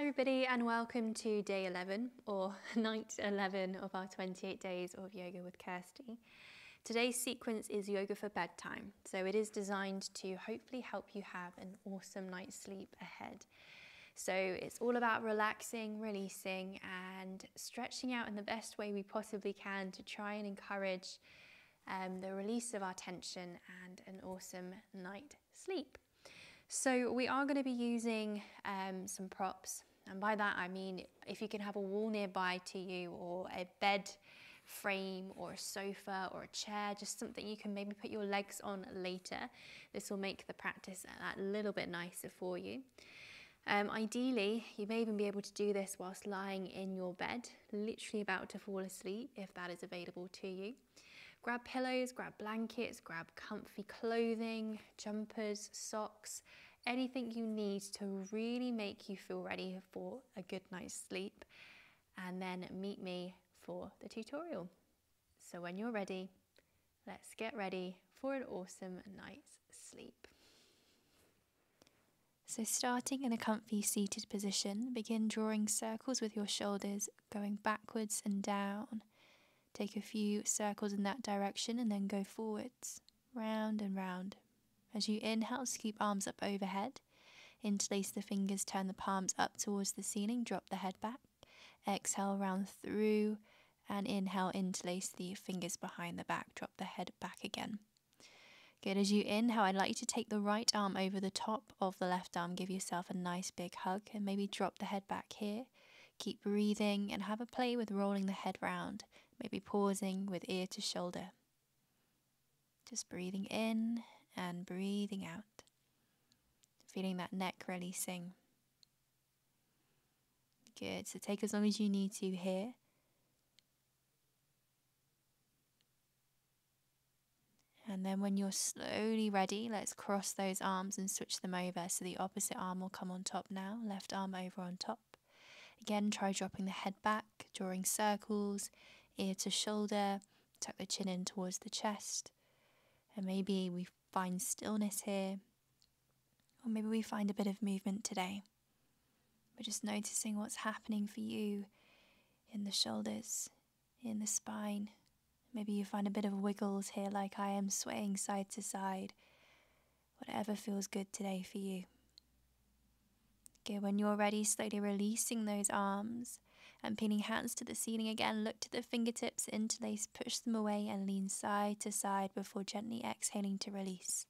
everybody, and welcome to day 11 or night 11 of our 28 days of Yoga with Kirstie. Today's sequence is yoga for bedtime, so it is designed to hopefully help you have an awesome night's sleep ahead. So it's all about relaxing, releasing and stretching out in the best way we possibly can to try and encourage the release of our tension and an awesome night sleep. So we are going to be using some props, and by that I mean if you can have a wall nearby to you, or a bed frame, or a sofa, or a chair, just something you can maybe put your legs on later. This will make the practice that little bit nicer for you. Ideally, you may even be able to do this whilst lying in your bed, literally about to fall asleep, if that is available to you. Grab pillows, grab blankets, grab comfy clothing, jumpers, socks, anything you need to really make you feel ready for a good night's sleep, and then meet me for the tutorial. So when you're ready, let's get ready for an awesome night's sleep. So starting in a comfy seated position, begin drawing circles with your shoulders, going backwards and down. Take a few circles in that direction and then go forwards, round and round. As you inhale, scoop arms up overhead. Interlace the fingers, turn the palms up towards the ceiling, drop the head back. Exhale, round through, and inhale, interlace the fingers behind the back, drop the head back again. Good. As you inhale, I'd like you to take the right arm over the top of the left arm, give yourself a nice big hug, and maybe drop the head back here. Keep breathing and have a play with rolling the head round. Maybe pausing with ear to shoulder. Just breathing in and breathing out. Feeling that neck releasing. Good. So take as long as you need to here. And then when you're slowly ready, let's cross those arms and switch them over. So the opposite arm will come on top now. Left arm over on top. Again, try dropping the head back, drawing circles. Ear to shoulder, tuck the chin in towards the chest, and maybe we find stillness here, or maybe we find a bit of movement today. We're just noticing what's happening for you in the shoulders, in the spine. Maybe you find a bit of wiggles here, like I am, swaying side to side. Whatever feels good today for you. Okay, when you're ready, slowly releasing those arms and pinning hands to the ceiling again. Look to the fingertips, interlace, push them away and lean side to side before gently exhaling to release.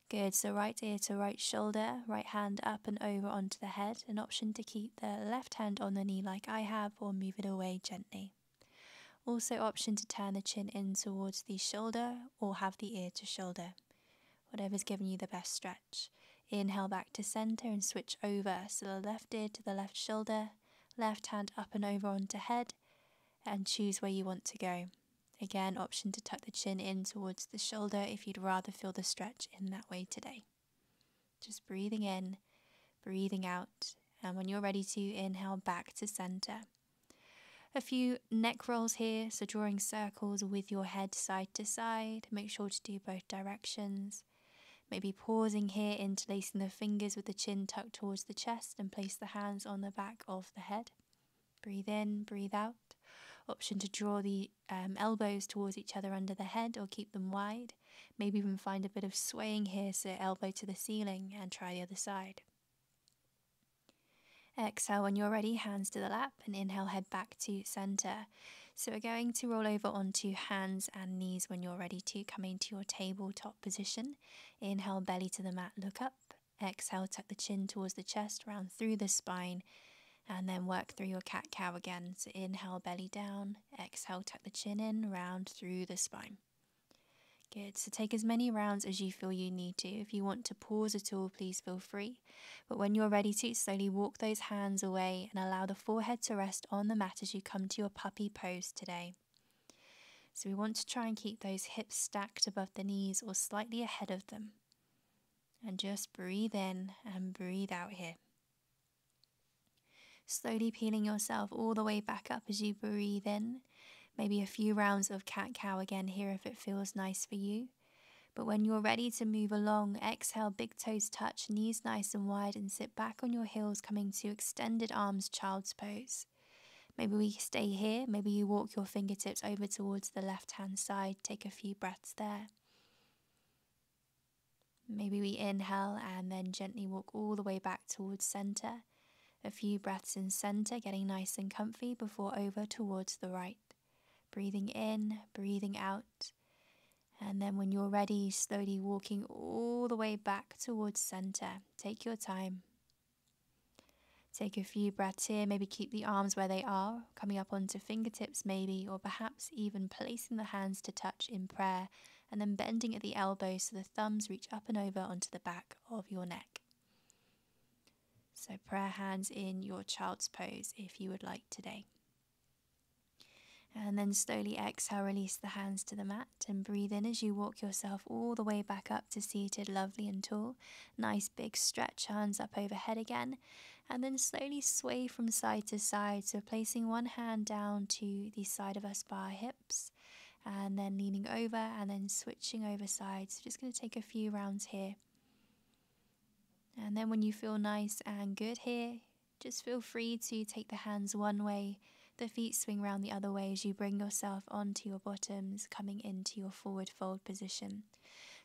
Good, so right ear to right shoulder, right hand up and over onto the head. An option to keep the left hand on the knee like I have, or move it away gently. Also option to turn the chin in towards the shoulder or have the ear to shoulder. Whatever's giving you the best stretch. Inhale back to center and switch over. So the left ear to the left shoulder, left hand up and over onto head, and choose where you want to go. Again, option to tuck the chin in towards the shoulder if you'd rather feel the stretch in that way today. Just breathing in, breathing out, and when you're ready to inhale back to center. A few neck rolls here, so drawing circles with your head side to side. Make sure to do both directions. Maybe pausing here, interlacing the fingers with the chin tucked towards the chest, and place the hands on the back of the head. Breathe in, breathe out. Option to draw the elbows towards each other under the head or keep them wide. Maybe even find a bit of swaying here, so elbow to the ceiling, and try the other side. Exhale when you're ready, hands to the lap, and inhale, head back to center. So we're going to roll over onto hands and knees when you're ready to, coming to your tabletop position. Inhale, belly to the mat, look up. Exhale, tuck the chin towards the chest, round through the spine, and then work through your cat-cow again. So inhale, belly down. Exhale, tuck the chin in, round through the spine. Good, so take as many rounds as you feel you need to. If you want to pause at all, please feel free. But when you're ready to, slowly walk those hands away and allow the forehead to rest on the mat as you come to your puppy pose today. So we want to try and keep those hips stacked above the knees or slightly ahead of them. And just breathe in and breathe out here. Slowly peeling yourself all the way back up as you breathe in. Maybe a few rounds of cat-cow again here if it feels nice for you. But when you're ready to move along, exhale, big toes touch, knees nice and wide, and sit back on your heels, coming to extended arms, child's pose. Maybe we stay here, maybe you walk your fingertips over towards the left-hand side, take a few breaths there. Maybe we inhale and then gently walk all the way back towards center. A few breaths in center, getting nice and comfy before over towards the right. Breathing in, breathing out. And then when you're ready, slowly walking all the way back towards center. Take your time. Take a few breaths here, maybe keep the arms where they are, coming up onto fingertips maybe, or perhaps even placing the hands to touch in prayer, and then bending at the elbows so the thumbs reach up and over onto the back of your neck. So prayer hands in your child's pose if you would like today. And then slowly exhale, release the hands to the mat and breathe in as you walk yourself all the way back up to seated, lovely and tall. Nice big stretch, hands up overhead again. And then slowly sway from side to side. So placing one hand down to the side of us by our hips and then leaning over and then switching over sides. So just going to take a few rounds here. And then when you feel nice and good here, just feel free to take the hands one way, the feet swing round the other way as you bring yourself onto your bottoms, coming into your forward fold position.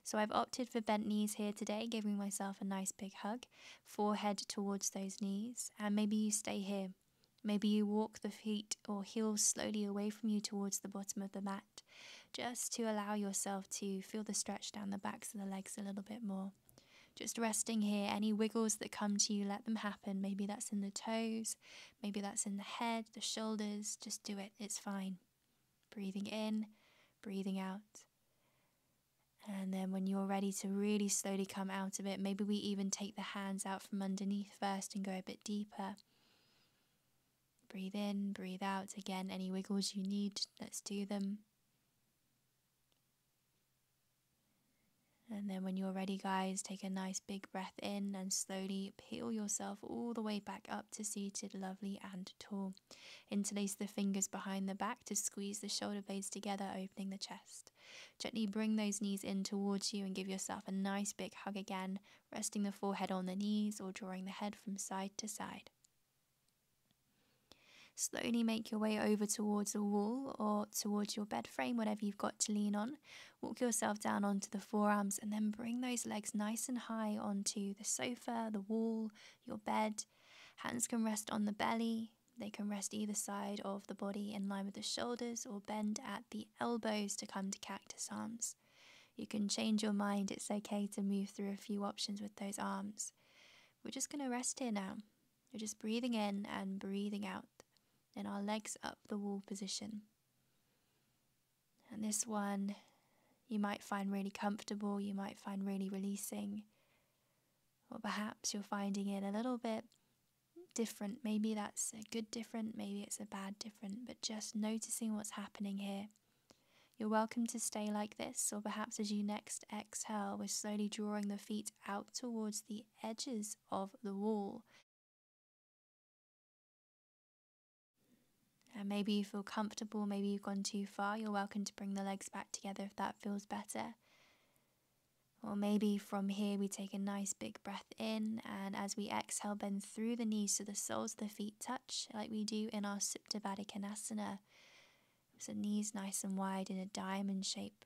So I've opted for bent knees here today, giving myself a nice big hug, forehead towards those knees, and maybe you stay here. Maybe you walk the feet or heels slowly away from you towards the bottom of the mat, just to allow yourself to feel the stretch down the backs of the legs a little bit more. Just resting here, any wiggles that come to you, let them happen. Maybe that's in the toes, maybe that's in the head, the shoulders. Just do it, it's fine. Breathing in, breathing out. And then when you're ready to really slowly come out of it, maybe we even take the hands out from underneath first and go a bit deeper. Breathe in, breathe out. Again, any wiggles you need, let's do them. And then when you're ready, guys, take a nice big breath in and slowly peel yourself all the way back up to seated, lovely and tall. Interlace the fingers behind the back to squeeze the shoulder blades together, opening the chest. Gently bring those knees in towards you and give yourself a nice big hug again, resting the forehead on the knees or drawing the head from side to side. Slowly make your way over towards the wall or towards your bed frame, whatever you've got to lean on. Walk yourself down onto the forearms and then bring those legs nice and high onto the sofa, the wall, your bed. Hands can rest on the belly. They can rest either side of the body in line with the shoulders or bend at the elbows to come to cactus arms. You can change your mind. It's okay to move through a few options with those arms. We're just going to rest here now. We're just breathing in and breathing out. In our legs up the wall position. And this one you might find really comfortable, you might find really releasing, or perhaps you're finding it a little bit different. Maybe that's a good different, maybe it's a bad different, but just noticing what's happening here. You're welcome to stay like this, or perhaps as you next exhale, we're slowly drawing the feet out towards the edges of the wall. And maybe you feel comfortable, maybe you've gone too far, you're welcome to bring the legs back together if that feels better. Or maybe from here we take a nice big breath in, and as we exhale, bend through the knees so the soles of the feet touch, like we do in our Supta Baddha Konasana. So knees nice and wide in a diamond shape.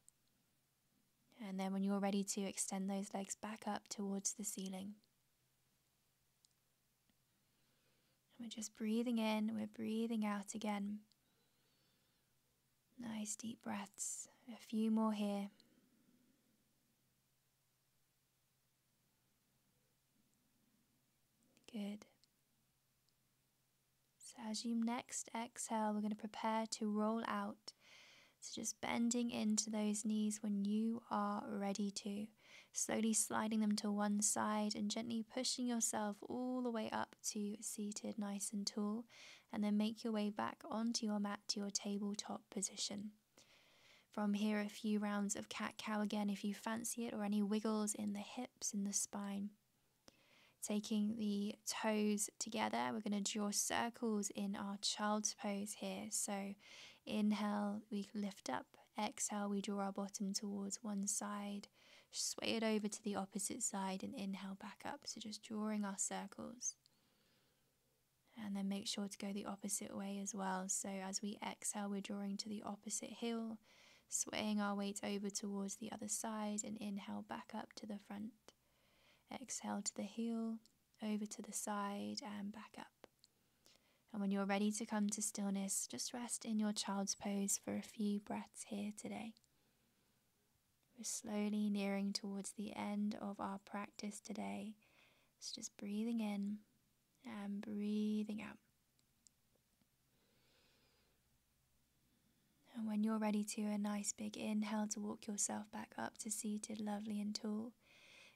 And then when you're ready to extend those legs back up towards the ceiling. We're just breathing in, we're breathing out again. Nice deep breaths, a few more here. Good. So as you next exhale, we're going to prepare to roll out. So just bending into those knees when you are ready to. Slowly sliding them to one side and gently pushing yourself all the way up to seated nice and tall. And then make your way back onto your mat to your tabletop position. From here, a few rounds of cat-cow again if you fancy it, or any wiggles in the hips, in the spine. Taking the toes together, we're going to draw circles in our child's pose here. So inhale, we lift up. Exhale, we draw our bottom towards one side. Sway it over to the opposite side and inhale back up. So just drawing our circles. And then make sure to go the opposite way as well. So as we exhale, we're drawing to the opposite heel, swaying our weight over towards the other side, and inhale back up to the front. Exhale to the heel, over to the side and back up. And when you're ready to come to stillness, just rest in your child's pose for a few breaths here today. We're slowly nearing towards the end of our practice today. So just breathing in and breathing out. And when you're ready to, a nice big inhale to walk yourself back up to seated, lovely and tall.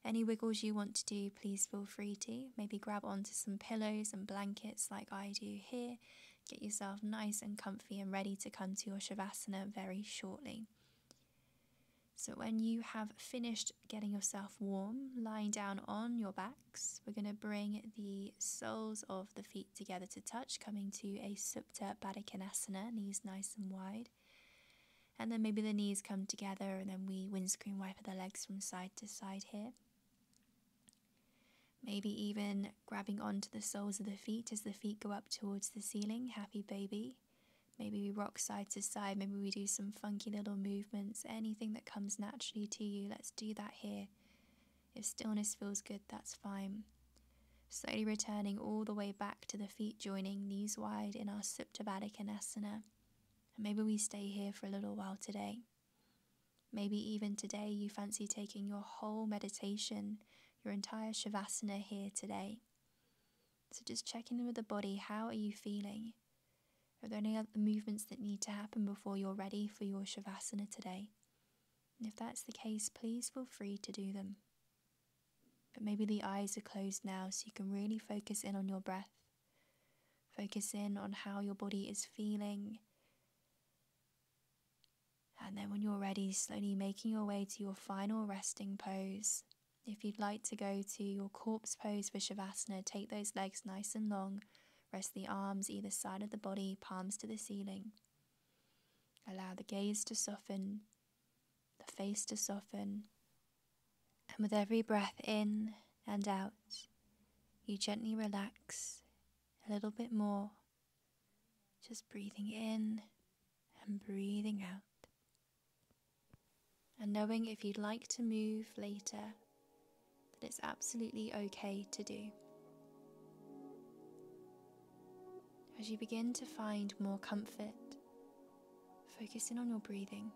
Any wiggles you want to do, please feel free to. Maybe grab onto some pillows and blankets like I do here. Get yourself nice and comfy and ready to come to your Shavasana very shortly. So when you have finished getting yourself warm, lying down on your backs, we're going to bring the soles of the feet together to touch, coming to a Supta Baddha Konasana, knees nice and wide. And then maybe the knees come together and then we windscreen wiper the legs from side to side here. Maybe even grabbing onto the soles of the feet as the feet go up towards the ceiling, happy baby. Maybe we rock side to side, maybe we do some funky little movements, anything that comes naturally to you, let's do that here. If stillness feels good, that's fine. Slowly returning all the way back to the feet joining, knees wide in our Supta Baddha Konasana. And maybe we stay here for a little while today. Maybe even today you fancy taking your whole meditation, your entire Shavasana here today. So just checking in with the body, how are you feeling? Are there any other movements that need to happen before you're ready for your Shavasana today? And if that's the case, please feel free to do them. But maybe the eyes are closed now so you can really focus in on your breath. Focus in on how your body is feeling. And then when you're ready, slowly making your way to your final resting pose. If you'd like to go to your corpse pose for Shavasana, take those legs nice and long. Rest the arms either side of the body, palms to the ceiling. Allow the gaze to soften, the face to soften. And with every breath in and out, you gently relax a little bit more. Just breathing in and breathing out. And knowing if you'd like to move later, that it's absolutely okay to do. As you begin to find more comfort, focus in on your breathing,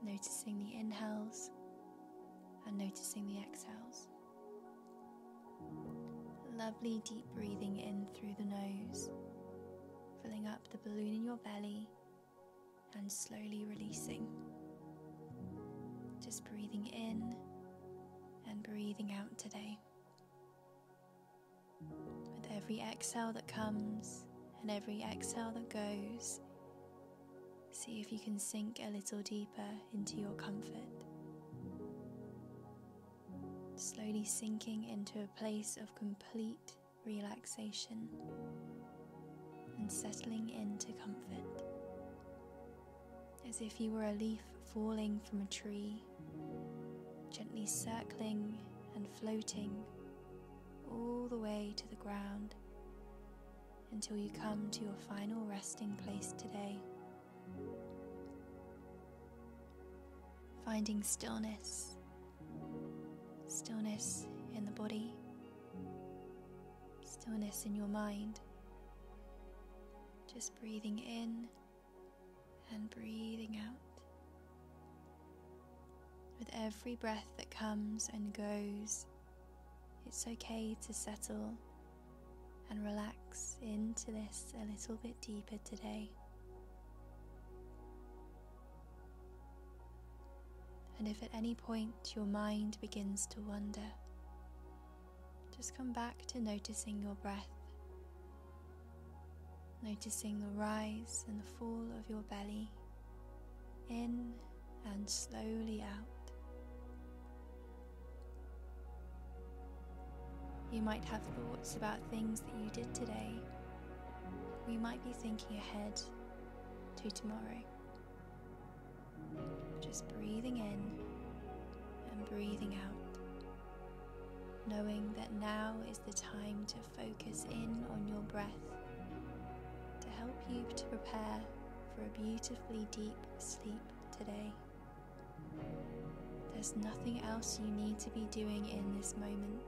noticing the inhales and noticing the exhales. Lovely deep breathing in through the nose, filling up the balloon in your belly and slowly releasing. Just breathing in and breathing out today. With every exhale that comes and every exhale that goes, see if you can sink a little deeper into your comfort. Slowly sinking into a place of complete relaxation and settling into comfort. As if you were a leaf falling from a tree, gently circling and floating all the way to the ground until you come to your final resting place today. Finding stillness, stillness in the body, stillness in your mind. Just breathing in and breathing out. With every breath that comes and goes, it's okay to settle and relax into this a little bit deeper today. And if at any point your mind begins to wander, just come back to noticing your breath, noticing the rise and the fall of your belly, in and slowly out. You might have thoughts about things that you did today. You might be thinking ahead to tomorrow. Just breathing in and breathing out, knowing that now is the time to focus in on your breath to help you to prepare for a beautifully deep sleep today. There's nothing else you need to be doing in this moment,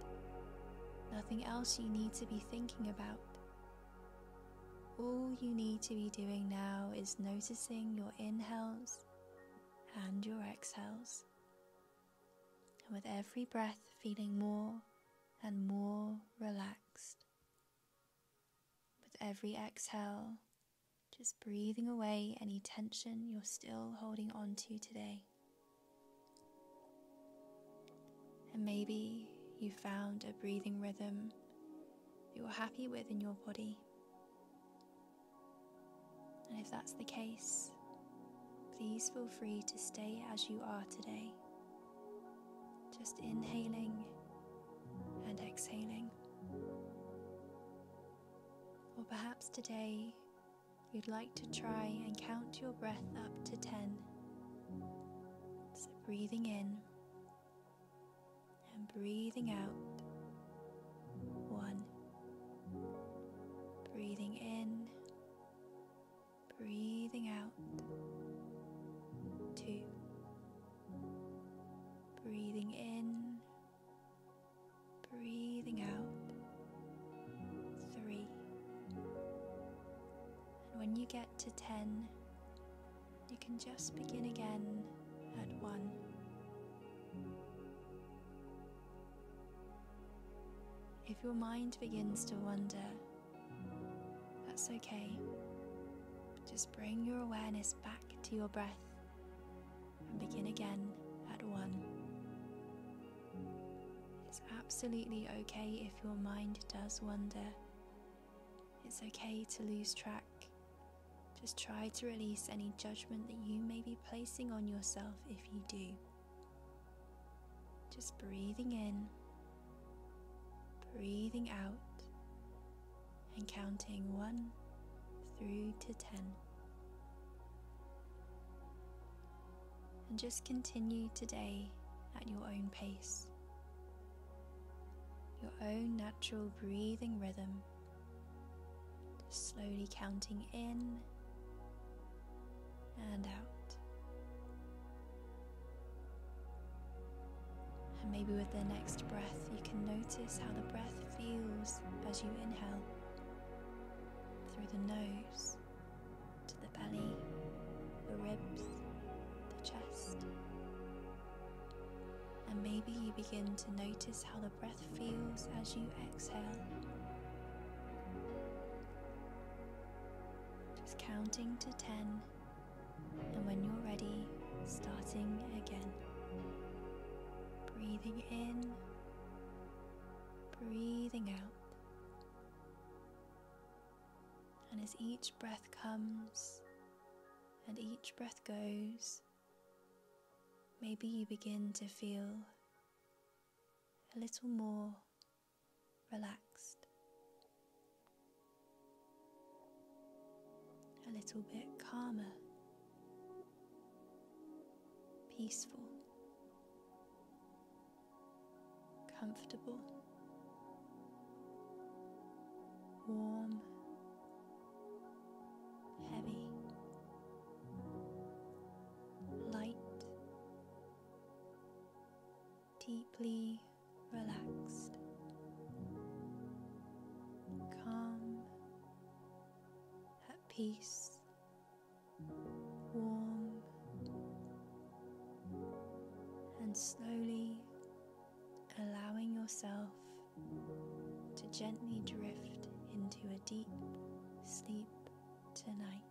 nothing else you need to be thinking about. All you need to be doing now is noticing your inhales and your exhales, and with every breath feeling more and more relaxed. With every exhale, just breathing away any tension you're still holding on to today. And maybe you found a breathing rhythm you're happy with in your body. And if that's the case, please feel free to stay as you are today, just inhaling and exhaling. Or perhaps today you'd like to try and count your breath up to 10. So breathing in and breathing out. 1. Breathing in, breathing out. 2. Breathing in, breathing out. 3. And when you get to 10, you can just begin again at 1. If your mind begins to wander, that's okay. Just bring your awareness back to your breath and begin again at 1. It's absolutely okay if your mind does wander. It's okay to lose track. Just try to release any judgment that you may be placing on yourself if you do. Just breathing in, breathing out, and counting 1 through to 10. And just continue today at your own pace, your own natural breathing rhythm, just slowly counting in and out. And maybe with the next breath you can notice how the breath feels as you inhale through the nose to the belly, the ribs, the chest. And maybe you begin to notice how the breath feels as you exhale. Just counting to 10, and when you're ready, starting again. Breathing in, breathing out. And as each breath comes and each breath goes, maybe you begin to feel a little more relaxed, a little bit calmer, peaceful, comfortable, warm, heavy, light, deeply relaxed, calm, at peace, warm, and slowly allowing yourself to gently drift into a deep sleep tonight.